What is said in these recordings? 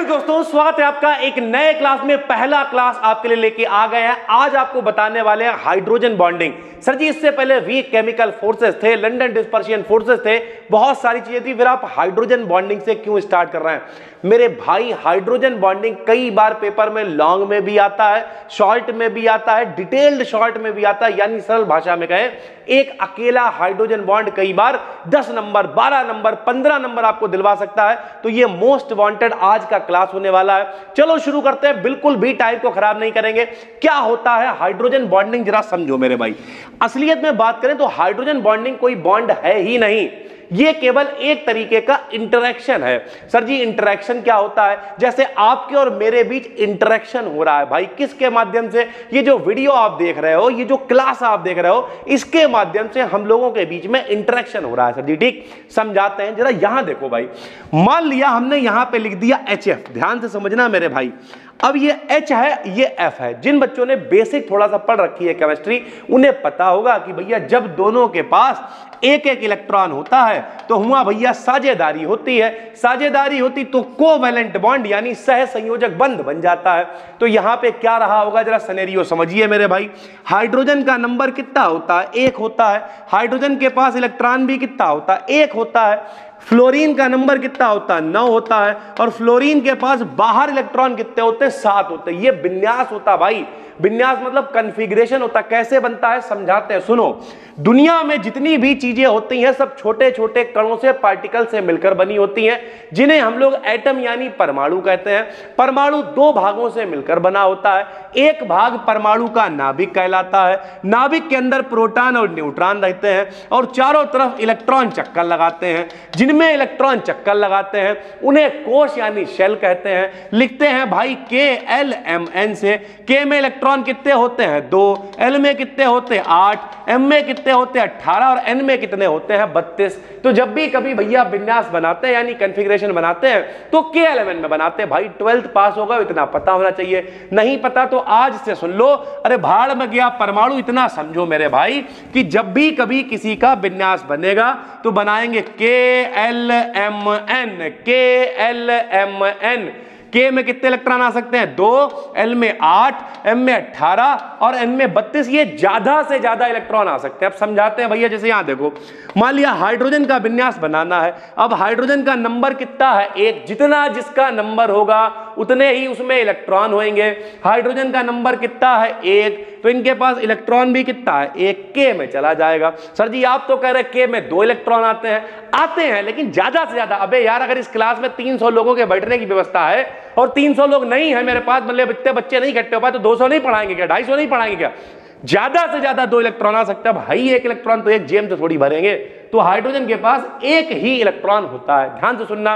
दोस्तों, स्वागत है आपका एक नए क्लास में। पहला क्लास आपके लिए लेके आ गए हैं। आज आपको बताने वाले हैं हाइड्रोजन बॉन्डिंग। सर जी, इससे पहले वीक केमिकल फोर्सेस थे, लंदन डिस्पर्शन फोर्सेस थे, बहुत सारी चीजें थी। फिर आप हाइड्रोजन बॉन्डिंग से क्यों स्टार्ट कर रहे हैं? मेरे भाई, हाइड्रोजन बॉन्डिंग कई बार पेपर में लॉन्ग में भी आता है, शॉर्ट में भी आता है, डिटेल्ड शॉर्ट में भी आता है। यानी सरल भाषा में कहें, एक अकेला हाइड्रोजन बॉन्ड कई बार 10 नंबर, 12 नंबर, 15 नंबर आपको दिलवा सकता है। तो ये मोस्ट वांटेड आज का क्लास होने वाला है। चलो शुरू करते हैं, बिल्कुल भी टाइम को खराब नहीं करेंगे। क्या होता है हाइड्रोजन बॉन्डिंग, जरा समझो मेरे भाई। असलियत में बात करें तो हाइड्रोजन बॉन्डिंग कोई बॉन्ड है ही नहीं, ये केवल एक तरीके का इंटरेक्शन है। सर जी, इंटरेक्शन क्या होता है? जैसे आपके और मेरे बीच इंटरेक्शन हो रहा है भाई, किसके माध्यम से? ये जो वीडियो आप देख रहे हो, ये जो क्लास आप देख रहे हो, इसके माध्यम से हम लोगों के बीच में इंटरेक्शन हो रहा है। सर जी ठीक समझाते हैं, जरा यहां देखो भाई। मान लिया हमने यहां पे लिख दिया HF, ध्यान से समझना मेरे भाई। अब ये H है, ये F है। जिन बच्चों ने बेसिक थोड़ा सा पढ़ रखी है केमिस्ट्री, उन्हें पता होगा कि भैया जब दोनों के पास एक एक इलेक्ट्रॉन होता है तो हुआ भैया साझेदारी होती है। साझेदारी होती तो कोवैलेंट बॉन्ड यानी सह संयोजक बंध बन जाता है। तो यहां पे क्या रहा होगा, जरा सिनेरियो समझिए मेरे भाई। हाइड्रोजन का नंबर कितना होता है? 1 होता है। हाइड्रोजन के पास इलेक्ट्रॉन भी कितना होता है? 1 होता है। फ्लोरीन का नंबर कितना होता है? 9 होता है। और फ्लोरीन के पास बाहर इलेक्ट्रॉन कितने होते हैं? 7 होते हैं। ये विन्यास होता है भाई। विन्यास मतलब कॉन्फ़िगरेशन होता है। कैसे बनता है समझाते हैं, सुनो। दुनिया में जितनी भी चीजें होती हैं सब छोटे छोटे कणों से, पार्टिकल से मिलकर बनी होती हैं, जिन्हें हम लोग एटम यानी परमाणु कहते हैं। परमाणु 2 भागों से मिलकर बना होता है। एक भाग परमाणु का नाभिक कहलाता है। नाभिक के अंदर प्रोटॉन और न्यूट्रॉन रहते हैं और चारों तरफ इलेक्ट्रॉन चक्कर लगाते हैं। जिनमें इलेक्ट्रॉन चक्कर लगाते हैं उन्हें कोश यानी शेल कहते हैं। लिखते हैं भाई KLMN से। K में इलेक्ट्रॉन कितने होते हैं? 2। L में कितने होते हैं? 8। M में कितने होते हैं? 18। और N में कितने होते हैं? 32। तो जब भी कभी भैया विन्यास बनाते हैं यानी कॉन्फ़िगरेशन बनाते हैं तो KLMN में बनाते हैं। भाई 12th पास होगा, इतना पता होना चाहिए। नहीं पता तो आज से सुन लो। अरे भाड़ में गया परमाणु, इतना समझो मेरे भाई कि जब भी कभी किसी का विन्यास बनेगा तो बनाएंगे KLMN। KLMN। K में कितने इलेक्ट्रॉन आ सकते हैं? 2। L में 8, M में 18 और N में 32। ये ज्यादा से ज्यादा इलेक्ट्रॉन आ सकते हैं। अब समझाते हैं भैया। जैसे यहां देखो, मान लिया हाइड्रोजन का विन्यास बनाना है। अब हाइड्रोजन का नंबर कितना है? 1। जितना जिसका नंबर होगा उतने ही उसमें इलेक्ट्रॉन होंगे। हाइड्रोजन का नंबर कितना है? 1। तो इनके पास इलेक्ट्रॉन भी कितना है? 1। K में चला जाएगा। सर जी आप तो कह रहे K में 2 इलेक्ट्रॉन आते हैं लेकिन ज्यादा से ज्यादा। अबे यार, अगर इस क्लास में 300 लोगों के बैठने की व्यवस्था है और 300 लोग नहीं है मेरे पास, मतलब इतने बच्चे नहीं इकट्ठे हो पाए, तो 200 नहीं पढ़ाएंगे क्या? 250 नहीं पढ़ाएंगे क्या? ज्यादा से ज्यादा 2 इलेक्ट्रॉन आ सकता है भाई। 1 इलेक्ट्रॉन तो एक जेम से थोड़ी भरेंगे। तो हाइड्रोजन के पास 1 ही इलेक्ट्रॉन होता है। ध्यान से सुनना।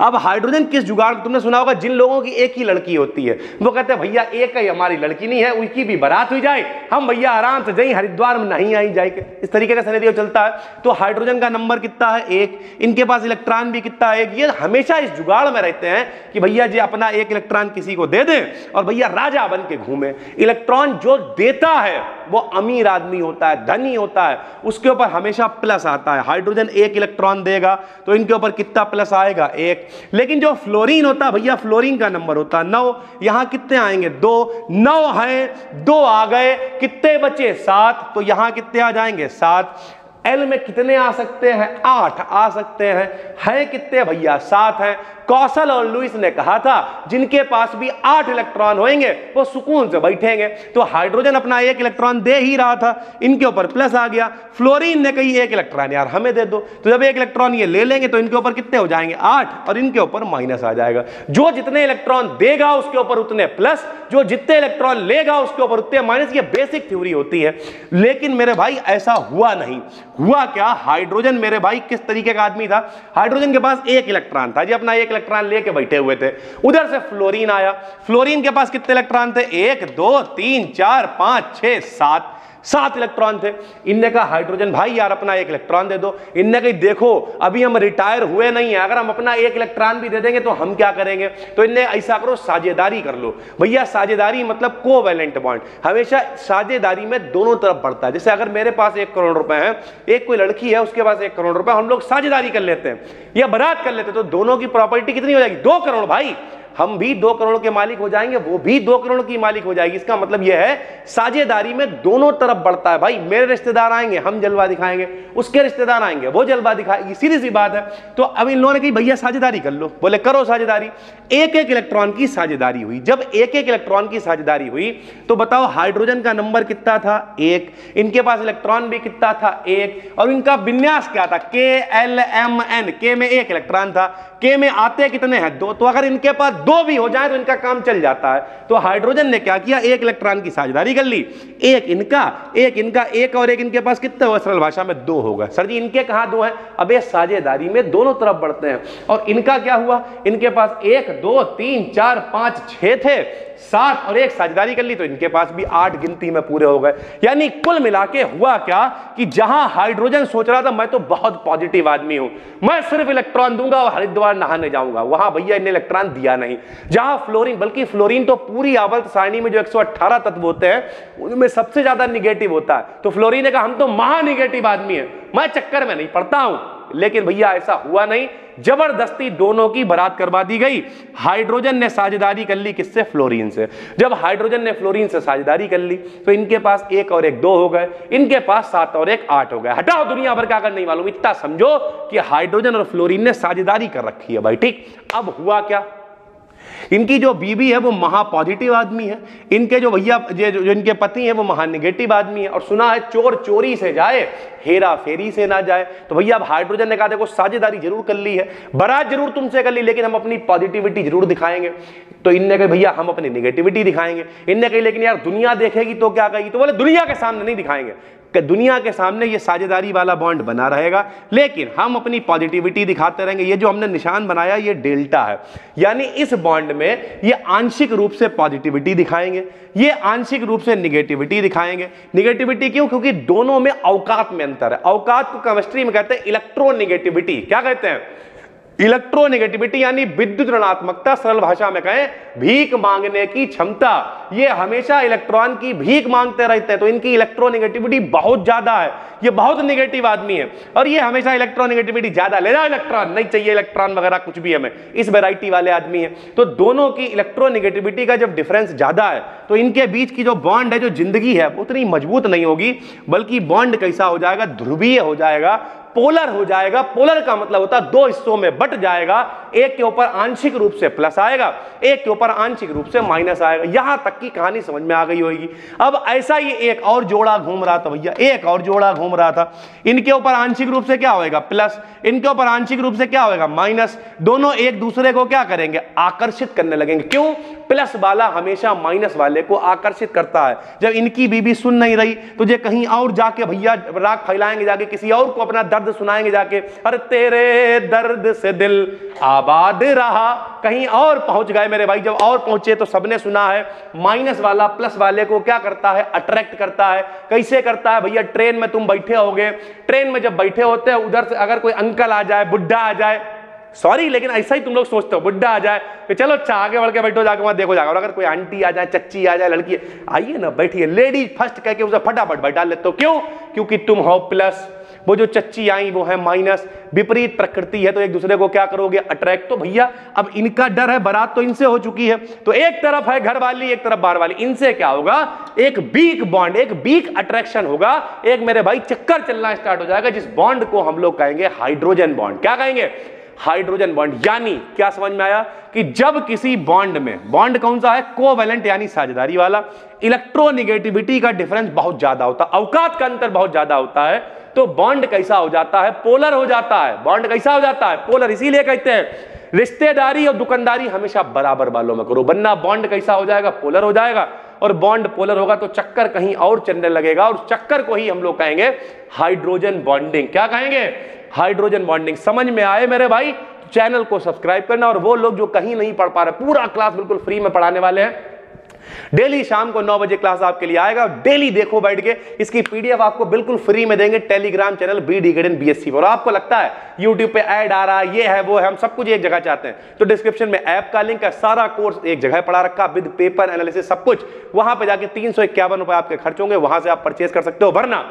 अब हाइड्रोजन किस जुगाड़, तुमने सुना होगा जिन लोगों की एक ही लड़की होती है वो कहते हैं भैया एक ही हमारी लड़की नहीं है, उसकी भी बारात हुई जाए, हम भैया आराम से जाए, हरिद्वार में नहीं आई जाए। इस तरीके का सिनेरियो चलता है। तो हाइड्रोजन का नंबर कितना है? 1। इनके पास इलेक्ट्रॉन भी कितना है? 1। ये हमेशा इस जुगाड़ में रहते हैं कि भैया जी अपना 1 इलेक्ट्रॉन किसी को दे दें और भैया राजा बन के घूमे। इलेक्ट्रॉन जो देता है वो अमीर आदमी होता है, धनी होता है, उसके ऊपर हमेशा प्लस आता है। हाइड्रोजन 1 इलेक्ट्रॉन देगा तो इनके ऊपर कितना प्लस आएगा? 1। लेकिन जो फ्लोरीन होता है भैया, फ्लोरीन का नंबर होता है 9। यहां कितने आएंगे? 2। 9 है, 2 आ गए, कितने बचे? 7। तो यहां कितने आ जाएंगे? 7। L में कितने आ सकते हैं? 8 आ सकते हैं कितने भैया? 7 हैं। कौशल और लुईस ने कहा था जिनके पास भी 8 इलेक्ट्रॉन होंगे वो सुकून से बैठेंगे। तो हाइड्रोजन अपना 1 इलेक्ट्रॉन दे ही रहा था, इनके ऊपर प्लस आ गया। फ्लोरीन ने कही 1 इलेक्ट्रॉन यार हमें दे दो, तो जब 1 इलेक्ट्रॉन ये ले लेंगे तो इनके ऊपर कितने हो जाएंगे? 8। और इनके ऊपर माइनस आ जाएगा। जो जितने इलेक्ट्रॉन देगा उसके ऊपर उतने प्लस, जो जितने इलेक्ट्रॉन लेगा उसके ऊपर उतने माइनस। ये बेसिक थ्योरी होती है। लेकिन मेरे भाई ऐसा हुआ नहीं। हुआ क्या? हाइड्रोजन मेरे भाई किस तरीके का आदमी था? हाइड्रोजन के पास 1 इलेक्ट्रॉन था जी, अपना 1 इलेक्ट्रॉन लेके बैठे हुए थे। उधर से फ्लोरीन आया। फ्लोरीन के पास कितने इलेक्ट्रॉन थे? 1, 2, 3, 4, 5, 6, 7। 7 इलेक्ट्रॉन थे। इनने कहा हाइड्रोजन भाई यार अपना 1 इलेक्ट्रॉन दे दो। इनने कहा देखो अभी हम रिटायर हुए नहीं है, अगर हम अपना 1 इलेक्ट्रॉन भी दे देंगे तो हम क्या करेंगे। तो इनने ऐसा करो साझेदारी कर लो। भैया साझेदारी मतलब कोवैलेंट बॉन्ड, हमेशा साझेदारी में दोनों तरफ बढ़ता है। जैसे अगर मेरे पास 1 करोड़ रुपए है, एक कोई लड़की है उसके पास 1 करोड़ रुपए, हम लोग साझेदारी कर लेते हैं या बारात कर लेते हैं, तो दोनों की प्रॉपर्टी कितनी हो जाएगी, 2 करोड़ भाई। हम भी 2 करोड़ के मालिक हो जाएंगे, वो भी 2 करोड़ की मालिक हो जाएगी। इसका मतलब यह है साझेदारी में दोनों तरफ बढ़ता है भाई। मेरे रिश्तेदार आएंगे हम जलवा दिखाएंगे, उसके रिश्तेदार आएंगे वो जलवा दिखाएंगे, सीधी सी बात है। तो अब इन लोगों ने कही भैया साझेदारी कर लो, बोले करो साझेदारी। 1-1 इलेक्ट्रॉन की साझेदारी हुई। जब 1-1 इलेक्ट्रॉन की साझेदारी हुई तो बताओ हाइड्रोजन का नंबर कितना था, 1, इनके पास इलेक्ट्रॉन भी कितना था, 1, और इनका विन्यास क्या था, KLMN, K में 1 इलेक्ट्रॉन था, K में आते कितने हैं, 2। तो अगर इनके पास 2 भी हो जाए तो इनका काम चल जाता है। तो हाइड्रोजन ने क्या किया, 1 इलेक्ट्रॉन की साझेदारी कर ली, 1 इनका 1 और 1 इनके पास कितने हो, सरल भाषा में 2 होगा। सर जी इनके कहां 2 है, अबे साझेदारी में दोनों तरफ बढ़ते हैं। और इनका क्या हुआ, इनके पास 1 2 3 4 5 6 थे, 7 और 1 साझेदारी कर ली तो इनके पास भी 8 गिनती में पूरे हो गए। यानी कुल मिला के हुआ क्या कि जहां हाइड्रोजन सोच रहा था मैं तो बहुत पॉजिटिव आदमी हूं, मैं सिर्फ इलेक्ट्रॉन दूंगा और हरिद्वार नहाने जाऊंगा, वहां भैया इन्हें इलेक्ट्रॉन दिया नहीं। जहां फ्लोरीन, बल्कि फ्लोरीन तो पूरी आवर्त सारणी में जो 118 तत्व होते हैं उनमें सबसे ज्यादा निगेटिव होता है। तो फ्लोरीन ने कहा हम तो महा निगेटिव आदमी है, मैं चक्कर में नहीं पड़ता हूं। लेकिन भैया ऐसा हुआ नहीं, जबरदस्ती दोनों की बारात करवा दी गई। हाइड्रोजन ने साझेदारी कर ली किससे, फ्लोरीन से। जब हाइड्रोजन ने फ्लोरीन से साझेदारी कर ली तो इनके पास 1 और 1 2 हो गए, इनके पास 7 और 1 8 हो गए। हटाओ दुनिया भर का अगर नहीं मालूम, इतना समझो कि हाइड्रोजन और फ्लोरीन ने साझेदारी कर रखी है भाई, ठीक। अब हुआ क्या, इनकी जो बीबी है वो महा पॉजिटिव आदमी है, इनके जो भैया जो इनके पति है वो महा निगेटिव आदमी है। और सुना है चोर चोरी से जाए हेरा फेरी से ना जाए। तो भैया अब हाइड्रोजन ने कहा देखो साझेदारी जरूर कर ली है, बारात जरूर तुमसे कर ली, लेकिन हम अपनी पॉजिटिविटी जरूर दिखाएंगे। तो इनने कहा भैया हम अपनी निगेटिविटी दिखाएंगे। इनने कही लेकिन यार दुनिया देखेगी तो क्या कहेगी, तो बोले दुनिया के सामने नहीं दिखाएंगे, दुनिया के सामने ये साझेदारी वाला बॉन्ड बना रहेगा, लेकिन हम अपनी पॉजिटिविटी दिखाते रहेंगे। ये जो हमने निशान बनाया ये डेल्टा है, यानी इस बॉन्ड में ये आंशिक रूप से पॉजिटिविटी दिखाएंगे, ये आंशिक रूप से निगेटिविटी दिखाएंगे। निगेटिविटी क्यों, क्योंकि दोनों में अवकात में अंतर है। अवकात को केमिस्ट्री में कहते हैं इलेक्ट्रोनिगेटिविटी। क्या कहते हैं, इलेक्ट्रोनेगेटिविटी, यानी विद्युत ऋणात्मकता। सरल भाषा में कहें भीख मांगने की क्षमता। ये हमेशा इलेक्ट्रॉन की भीख मांगते रहते हैं, तो इनकी इलेक्ट्रोनेगेटिविटी बहुत ज्यादा है। ये बहुत निगेटिव आदमी है और ये हमेशा इलेक्ट्रोनेगेटिविटी ज्यादा, ले जाओ इलेक्ट्रॉन, नहीं चाहिए इलेक्ट्रॉन वगैरह कुछ भी हमें, इस वैरायटी वाले आदमी है। तो दोनों की इलेक्ट्रोनेगेटिविटी का जब डिफरेंस ज्यादा है तो इनके बीच की जो बॉन्ड है, जो जिंदगी है, उतनी मजबूत नहीं होगी, बल्कि बॉन्ड कैसा हो जाएगा, ध्रुवीय हो जाएगा, पोलर हो जाएगा। पोलर का मतलब होता है 2 हिस्सों में बट जाएगा, एक के ऊपर आंशिक रूप से प्लस आएगा, एक के ऊपर आंशिक रूप से माइनस आएगा। यहां तक की कहानी समझ में आ गई होगी। अब ऐसा ही एक और जोड़ा घूम रहा था भैया, एक और जोड़ा घूम रहा था। इनके ऊपर आंशिक रूप से क्या होएगा, प्लस, इनके ऊपर आंशिक रूप से क्या होएगा, माइनस। दोनों एक दूसरे को क्या करेंगे, आकर्षित करने लगेंगे। क्यों, प्लस वाला हमेशा माइनस वाले को आकर्षित करता है। जब इनकी बीबी सुन नहीं रही तो ये कहीं और जाके भैया राग फैलाएंगे, जाके किसी और को अपना दर्द सुनाएंगे जाके, अरे तेरे दर्द से दिल आबाद रहा। कहीं और पहुंच गए मेरे भाई। जब और पहुंचे तो सबने सुना है माइनस वाला प्लस वाले को क्या करता है, अट्रैक्ट करता है। कैसे करता है भैया, ट्रेन में तुम बैठे होगे, ट्रेन में जब बैठे होते हैं उधर से अगर कोई अंकल आ जाए, बुढ़ा आ जाए, सॉरी लेकिन ऐसा ही तुम लोग सोचते हो, बुढ़ा आ जाए तो चलो अच्छा आगे बढ़ के बैठो, जाके वहां देखो जाकर। और अगर कोई आंटी आ जाए, चच्ची आ जाए, लड़की आइए ना बैठिए, लेडीज फर्स्ट कह के उसे फटाफट बैठा लेते हो। क्यों, क्योंकि तुम हो प्लस, वो जो चच्ची आई वो है माइनस। विपरीत प्रकृति है तो एक दूसरे को क्या करोगे, अट्रैक्ट। तो भैया अब इनका डर है, बारात तो इनसे हो चुकी है, तो एक तरफ है घर वाली, एक तरफ बाहर वाली। इनसे क्या होगा, एक वीक बॉन्ड, एक वीक अट्रैक्शन होगा, एक मेरे भाई चक्कर चलना स्टार्ट हो जाएगा, जिस बॉन्ड को हम लोग कहेंगे हाइड्रोजन बॉन्ड। क्या कहेंगे, हाइड्रोजन बॉन्ड। यानी क्या समझ में आया कि जब किसी बॉन्ड में, बॉन्ड कौन सा है, कोवैलेंट यानी साझेदारी वाला, इलेक्ट्रोनेगेटिविटी का डिफरेंस बहुत ज्यादा होता है, अवकात का अंतर बहुत ज्यादा होता है, तो बॉन्ड कैसा हो जाता है, पोलर हो जाता है। बॉन्ड कैसा हो जाता है, पोलर। इसीलिए कहते हैं रिश्तेदारी और दुकानदारी हमेशा बराबर वालों में करो, वरना बॉन्ड कैसा हो जाएगा, पोलर हो जाएगा। और बॉन्ड पोलर होगा तो चक्कर कहीं और चलने लगेगा, और चक्कर को ही हम लोग कहेंगे हाइड्रोजन बॉन्डिंग। क्या कहेंगे, हाइड्रोजन बॉन्डिंग। समझ में आए मेरे भाई, चैनल को सब्सक्राइब करना। और वो लोग जो कहीं नहीं पढ़ पा रहे, पूरा क्लास बिल्कुल फ्री में पढ़ाने वाले हैं, डेली शाम को 9 बजे क्लास आपके लिए आएगा, डेली देखो बैठ के। इसकी पीडीएफ आपको बिल्कुल फ्री में देंगे Telegram channel BD Academy BSc पर। और आपको लगता है यूट्यूब पे ऐड आ रहा है, ये है वो है, हम सब कुछ एक जगह चाहते हैं, तो डिस्क्रिप्शन में ऐप का लिंक है, सारा कोर्स एक जगह पढ़ा रखा विद पेपर एनालिसिस सब कुछ। वहां पे जाके 351 रुपए आपके खर्च होंगे, वहां से आप परचेज कर सकते हो। वरना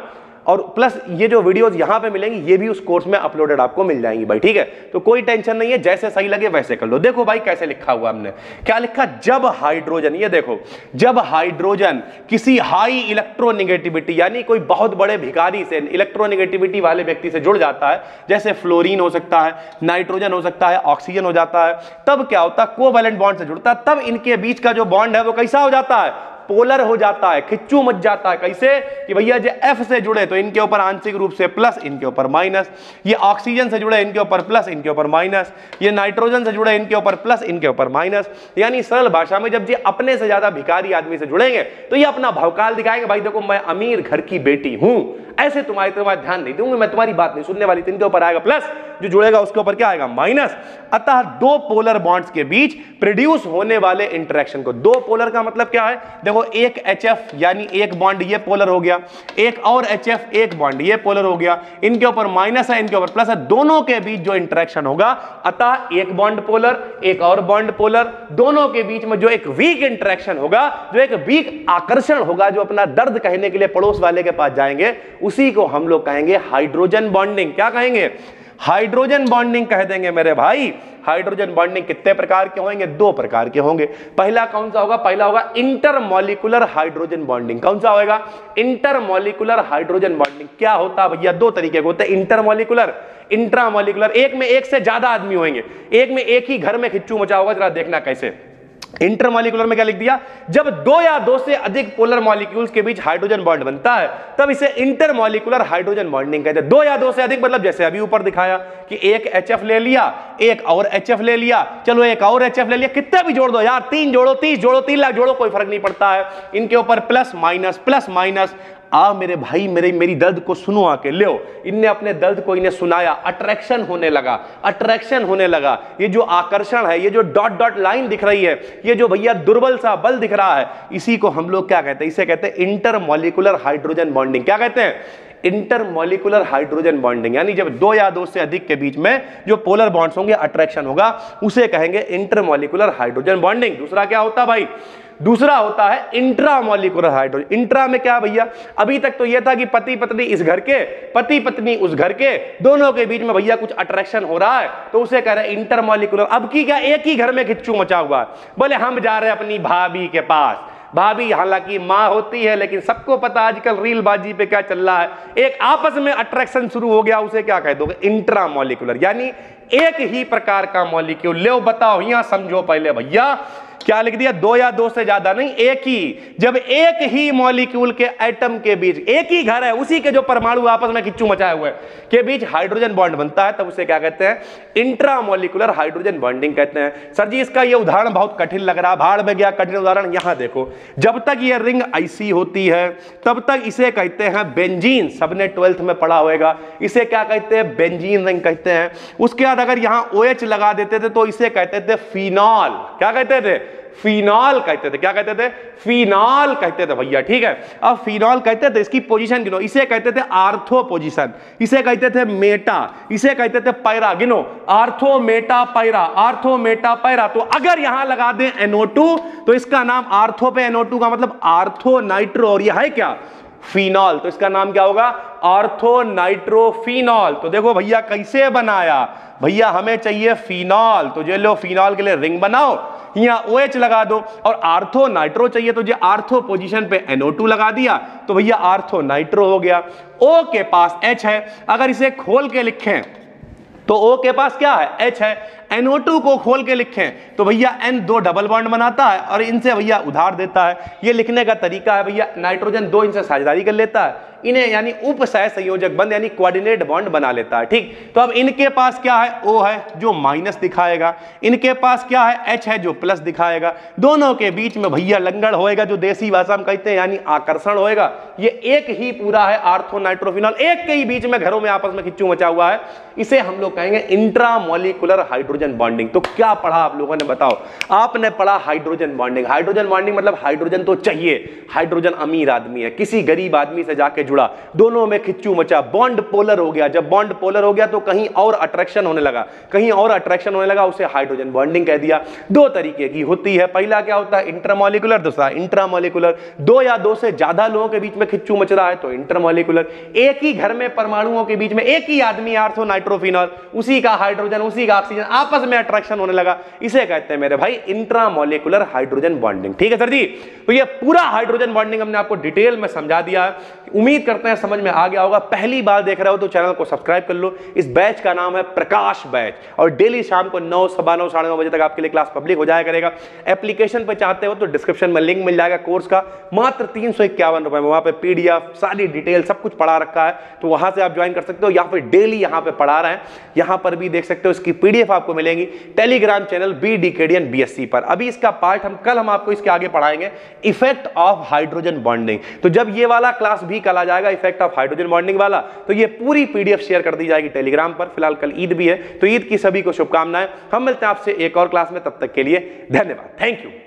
और प्लस ये जो वीडियोस यहां पे मिलेंगी ये भी उस कोर्स में अपलोडेड आपको मिल जाएंगी भाई, ठीक है। तो कोई टेंशन नहीं है, जैसे सही लगे वैसे कर लो। देखो भाई कैसे लिखा हुआ हमने, क्या लिखा, जब हाइड्रोजन, ये देखो, जब हाइड्रोजन किसी हाई इलेक्ट्रोनेगेटिविटी यानी कोई बहुत बड़े भिखारी से, इलेक्ट्रोनेगेटिविटी वाले व्यक्ति से जुड़ जाता है, जैसे फ्लोरीन हो सकता है, नाइट्रोजन हो सकता है, ऑक्सीजन हो जाता है, तब क्या होता है, कोवैलेंट बॉन्ड से जुड़ता है, तब इनके बीच का जो बॉन्ड है वो कैसा हो जाता है, पोलर हो जाता है, खिच्चू मच जाता है। कैसे कि भैया जो F से जुड़े तो इनके ऊपर आंशिक रूप से प्लस, इनके ऊपर माइनस, ये ऑक्सीजन से जुड़े इनके ऊपर प्लस, इनके ऊपर माइनस, ये नाइट्रोजन से जुड़े इनके ऊपर प्लस, इनके ऊपर माइनस। यानी सरल भाषा में जब ये अपने से ज्यादा भिखारी आदमी से जुड़ेंगे तो ये अपना भौकाल दिखाएंगे, भाई देखो मैं अमीर घर की बेटी हूं, ऐसे तुम्हारे ध्यान नहीं दूंगी, मैं तुम्हारी बात नहीं सुनने वाली। इनके ऊपर आएगा प्लस, जो जुड़ेगा उसके ऊपर क्या आएगा, माइनस। अतः दो पोलर बॉन्ड्स के बीच प्रोड्यूस होने वाले इंटरेक्शन को, दो पोलर का मतलब क्या है, देखो एक HF यानी एक बॉन्ड ये पोलर हो गया, एक और HF एक बॉन्ड ये पोलर हो गया, इनके ऊपर माइनस है, इनके ऊपर प्लस है, दोनों के बीच जो इंटरेक्शन होगा, अतः एक बॉन्ड पोलर एक और बॉन्ड पोलर, दोनों के बीच में जो एक वीक इंटरेक्शन होगा, जो एक वीक आकर्षण होगा, जो अपना दर्द कहने के लिए पड़ोस वाले के पास जाएंगे, उसी को हम लोग कहेंगे हाइड्रोजन बॉन्डिंग। क्या कहेंगे, हाइड्रोजन बॉन्डिंग कह देंगे मेरे भाई। हाइड्रोजन बॉन्डिंग कितने प्रकार के होंगे, दो प्रकार के होंगे। पहला कौन सा होगा, पहला होगा इंटरमॉलिक्यूलर हाइड्रोजन बॉन्डिंग। कौन सा होगा, इंटरमॉलिक्यूलर हाइड्रोजन बॉन्डिंग। क्या होता है भैया, दो तरीके के होते हैं, इंटरमॉलिक्यूलर, इंट्रामॉलिक्यूलर। एक में एक से ज्यादा आदमी होंगे, एक में एक ही घर में खिच्चू मचा होगा, जरा देखना कैसे। इंटरमॉलिक्यूलर में क्या लिख दिया, जब दो या दो से अधिक पोलर मॉलिक्यूल्स के बीच हाइड्रोजन बॉन्ड बनता है तब इसे इंटरमॉलिक्यूलर हाइड्रोजन बॉन्डिंग कहते हैं। दो या दो से अधिक मतलब जैसे अभी ऊपर दिखाया कि एक HF ले लिया, एक और HF ले लिया, चलो एक और HF ले लिया, कितने भी जोड़ दो यार, 3 जोड़ो, 30 जोड़ो, 3 लाख जोड़ो, कोई फर्क नहीं पड़ता है। इनके ऊपर प्लस माइनस। आ मेरे भाई, मेरी दर्द को सुनो आके, लो, इनने अपने दर्द को इन्हें सुनाया, अट्रैक्शन होने लगा। ये जो आकर्षण है, ये जो डॉट डॉट लाइन दिख रही है, ये जो भैया दुर्बल सा बल दिख रहा है, इसी को हम लोग क्या कहते हैं, इसे कहते हैं इंटरमॉलिक्यूलर हाइड्रोजन बॉन्डिंग। क्या कहते हैं, इंटरमॉलिक्यूलर हाइड्रोजन बॉन्डिंग। यानी जब दो या दो से अधिक के बीच में जो पोलर बॉन्ड्स होंगे, अट्रैक्शन होगा, उसे कहेंगे इंटरमॉलिक्यूलर हाइड्रोजन बॉन्डिंग। दूसरा क्या होता है भाई, दूसरा होता है इंट्रामॉलिक्यूलर हाइड्रोजन। इंट्रा में क्या भैया, अभी तक तो यह था कि पति पत्नी इस घर के, पति पत्नी उस घर के, दोनों के बीच में भैया कुछ अट्रैक्शन हो रहा है, तो उसे कह रहे हैं इंटरमॉलिक्यूलर। अब की क्या, एक ही घर में खिच्चू मचा हुआ है, बोले हम जा रहे हैं अपनी भाभी के पास। भाभी हालांकि माँ होती है, लेकिन सबको पता आजकल रील बाजी पे क्या चल रहा है, एक आपस में अट्रैक्शन शुरू हो गया, उसे क्या कह दोगे, इंट्रामॉलिक्यूलर। यानी एक ही प्रकार का मॉलिक्यूल। ले बताओ, यहां समझो पहले भैया, क्या लिख दिया, दो या दो से ज्यादा नहीं, एक ही। जब एक ही मॉलिक्यूल के एटम के बीच, एक ही घर है, उसी के जो परमाणु आपस में खिच्चू मचाए हुए के बीच हाइड्रोजन बॉन्ड बनता है, तब उसे क्या कहते हैं, इंट्रामॉलिक्यूलर हाइड्रोजन बॉन्डिंग कहते हैं। सर जी इसका ये उदाहरण बहुत कठिन लग रहा है, भाड़ में गया कठिन उदाहरण। यहां देखो, जब तक ये रिंग ऐसी होती है तब तक इसे कहते हैं बेंजीन। सबने 12th में पढ़ा होगा, इसे क्या कहते हैं, बेंजीन रिंग कहते हैं। उसके बाद अगर यहां OH लगा देते थे तो इसे कहते थे फिनॉल। क्या कहते थे, फिनॉल कहते थे। क्या कहते थे, फिनॉल कहते थे भैया, ठीक है। अब फिनॉल कहते थे, इसकी पोजीशन गिनो, इसे कहते थे आर्थो पोजीशन, इसे कहते थे मेटा, इसे कहते थे पैरा। गिनो, ortho Meta para, ortho Meta para. तो अगर यहां लगा दें NO2 तो इसका नाम आर्थो पे NO2 का मतलब आर्थो नाइट्रो, और यह है क्या, फिनॉल। तो इसका नाम क्या होगा, आर्थो नाइट्रोफिनॉल। तो देखो भैया कैसे बनाया, भैया हमें चाहिए फिनॉल, तो जो लो फिनॉल के लिए रिंग बनाओ, यहाँ OH लगा दो, और आर्थो नाइट्रो चाहिए तो जो आर्थो पोजीशन पे NO2 लगा दिया, तो भैया आर्थो नाइट्रो हो गया। O के पास H है, अगर इसे खोल के लिखें तो O के पास क्या है, H है। NO2 को खोल के लिखें तो भैया N 2 डबल बॉन्ड बनाता है और इनसे भैया उधार देता है। ये लिखने का तरीका है भैया, नाइट्रोजन 2 इनसे साझेदारी कर लेता है, इन्हें यानी उप सह संयोजक बंध यानी कोऑर्डिनेट बॉन्ड बना लेता है, ठीक। तो अब इनके पास क्या है, O है जो माइनस दिखाएगा, इनके पास क्या है, H है जो प्लस दिखाएगा। दोनों के बीच में भैया लंगड़ होएगा, जो देसी भाषा में कहते हैं, यानी आकर्षण होएगा। ये एक ही पूरा है आर्थो नाइट्रोफिनॉल, एक के ही बीच में घरों में आपस में खिच्चू मचा हुआ है, इसे हम लोग कहेंगे इंट्रामॉलिक्यूलर हाइड्रोजन हाइड्रोजन बॉन्डिंग। तो क्या पढ़ा आप लोगों ने, बताओ। आपने पढ़ा हाइड्रोजन बॉन्डिंग। हाइड्रोजन बॉन्डिंग मतलब हाइड्रोजन तो चाहिए। हाइड्रोजन अमीर आदमी है, किसी गरीब आदमी से जाके जुड़ा, दोनों में खिच्चू मचा, बॉन्ड पोलर हो गया। जब बॉन्ड पोलर हो गया तो कहीं और अट्रैक्शन होने लगा, कहीं और अट्रैक्शन होने लगा, उसे हाइड्रोजन बॉन्डिंग कह दिया। दो तरीके की होती है, पहला क्या होता है इंटरमॉलिक्यूलर, दूसरा इंट्रामॉलिक्यूलर। दो या दो से ज्यादा लोगों के बीच में खिच्चू मच रहा है तो इंटरमॉलिक्यूलर। एक ही घर में परमाणुओं के बीच में एक ही आदमी आर्थो नाइट्रोफिनॉल, उसी का हाइड्रोजन उसी का ऑक्सीजन, आपस में अट्रैक्शन होने लगा, इसे कहते हैं मेरे भाई इंट्रामॉलिक्यूलर हाइड्रोजन बॉन्डिंग। ठीक है सर जी। तो ये पूरा हाइड्रोजन बॉन्डिंग हमने आपको डिटेल में समझा दिया है, उम्मीद करते हैं समझ में आ गया होगा। पहली बार देख रहे हो तो चैनल को सब्सक्राइब कर लो। इस बैच का नाम है प्रकाश बैच और डेली शाम को 9, सवा 9, साढ़े 9 बजे तक आपके लिए क्लास पब्लिक हो जाया करेगा। एप्लीकेशन पे चाहते हो तो डिस्क्रिप्शन में लिंक मिल जाएगा कोर्स का, मात्र 351 रुपए में। वहां पे पीडीएफ सारी डिटेल सब कुछ पढ़ा रखा है, तो वहां से आप ज्वाइन कर सकते हो, या फिर डेली यहां पे पढ़ा रहे हैं, यहां पर भी देख सकते हो। इसकी पीडीएफ आपको मिलेंगी टेलीग्राम चैनल BDKDN BSc पर। अभी इसका पार्ट हम आपको इसके आगे पढ़ाएंगे, इफेक्ट ऑफ हाइड्रोजन बॉन्डिंग। तो जब ये वाला क्लास भी कल आ जाएगा, इफेक्ट ऑफ हाइड्रोजन बॉन्डिंग वाला, तो ये पूरी पीडीएफ शेयर कर दी जाएगी टेलीग्राम पर। फिलहाल कल ईद भी है, तो ईद की सभी को शुभकामनाएं। हम मिलते हैं आपसे एक और क्लास में, तब तक के लिए धन्यवाद, थैंक यू।